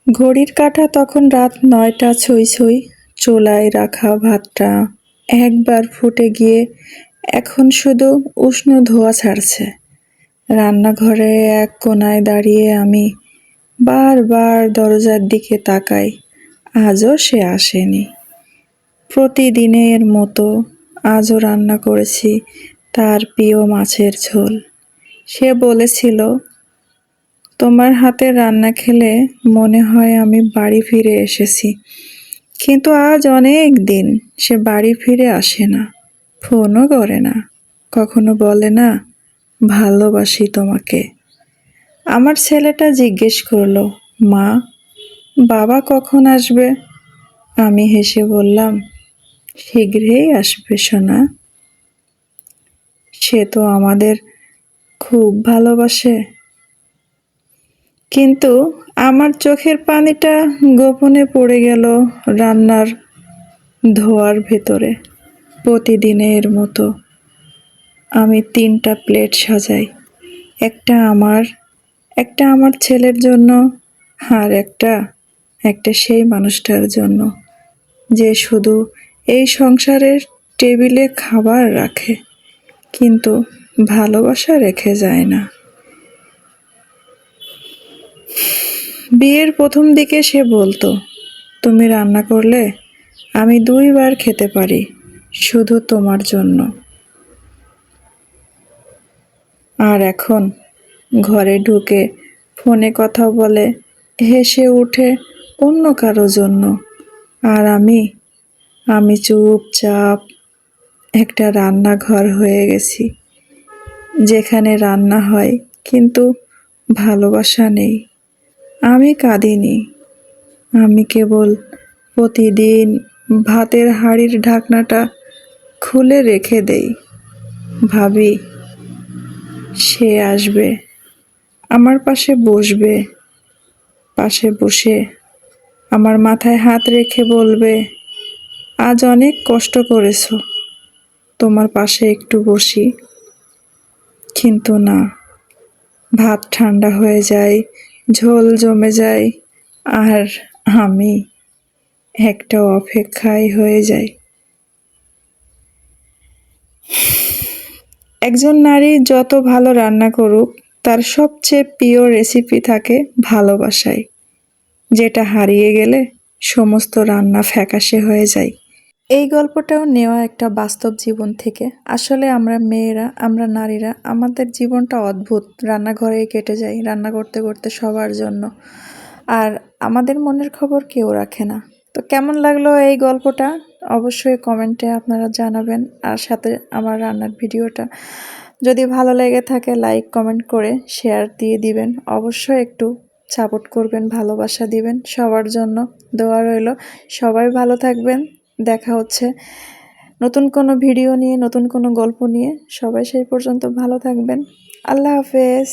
ঘড়ির কাঁটা তখন রাত ৯টা ছই ছই। চুলায় রাখা ভাতটা একবার ফুটে গিয়ে এখন শুধু উষ্ণ ধোঁয়া ছাড়ছে। রান্নাঘরে এক কোণায় দাঁড়িয়ে আমি বারবার দরজার দিকে তাকাই। আজও সে আসেনি। প্রতিদিনের মতো আজও রান্না করেছি তার প্রিয় মাছের ঝোল। সে বলেছিল, তোমার হাতের রান্না খেলে মনে হয় আমি বাড়ি ফিরে এসেছি। কিন্তু আজ অনেক দিন সে বাড়ি ফিরে আসে না, ফোনও করে না, কখনো বলে না ভালোবাসি তোমাকে। আমার ছেলেটা জিজ্ঞেস করলো, মা, বাবা কখন আসবে? আমি হেসে বললাম, শীঘ্রই আসবে সোনা। সে তো আমাদের খুব ভালোবাসে। কিন্তু আমার চোখের পানিটা গোপনে পড়ে গেল রান্নার ধোয়ার ভেতরে। প্রতিদিনের মতো আমি 3টা প্লেট সাজাই, একটা আমার ছেলের জন্য, আর একটা সেই মানুষটার জন্য যে শুধু এই সংসারের টেবিলে খাবার রাখে কিন্তু ভালোবাসা রেখে যায় না। বিয়ের প্রথম দিকে সে বলতো, তুমি রান্না করলে আমি 2বার খেতে পারি, শুধু তোমার জন্য। আর এখন ঘরে ঢুকে ফোনে কথা বলে, হেসে উঠে অন্য কারো জন্য। আর আমি চুপচাপ একটা রান্নাঘর হয়ে গেছি, যেখানে রান্না হয় কিন্তু ভালোবাসা নেই। আমি কাঁদিনি, আমি কেবল প্রতিদিন ভাতের হাঁড়ির ঢাকনাটা খুলে রেখে দেই। ভাবি, সে আসবে, আমার পাশে বসবে, পাশে বসে আমার মাথায় হাত রেখে বলবে, আজ অনেক কষ্ট করেছো, তোমার পাশে একটু বসি। কিন্তু না, ভাত ঠান্ডা হয়ে যায়, ঝোল জমে যায়, আর আমি একটা অপেক্ষায় হয়ে যাই। একজন নারী যত ভালো রান্না করুক, তার সবচেয়ে প্রিয় রেসিপি থাকে ভালোবাসায়, যেটা হারিয়ে গেলে সমস্ত রান্না ফ্যাকাশে হয়ে যায়। এই গল্পটাও নেওয়া একটা বাস্তব জীবন থেকে। আসলে আমরা মেয়েরা, আমরা নারীরা, আমাদের জীবনটা অদ্ভুত। রান্নাঘরেই কেটে যায়, রান্না করতে করতে সবার জন্য। আর আমাদের মনের খবর কেউ রাখে না। তো কেমন লাগলো এই গল্পটা অবশ্যই কমেন্টে আপনারা জানাবেন। আর সাথে আমার রান্নার ভিডিওটা যদি ভালো লেগে থাকে লাইক কমেন্ট করে শেয়ার দিয়ে দিবেন। অবশ্যই একটু সাপোর্ট করবেন, ভালোবাসা দিবেন। সবার জন্য দোয়া রইল। সবাই ভালো থাকবেন। দেখা হচ্ছে নতুন কোনো ভিডিও নিয়ে, নতুন কোনো গল্প নিয়ে। সবাই সেই পর্যন্ত ভালো থাকবেন। আল্লাহ হাফেজ।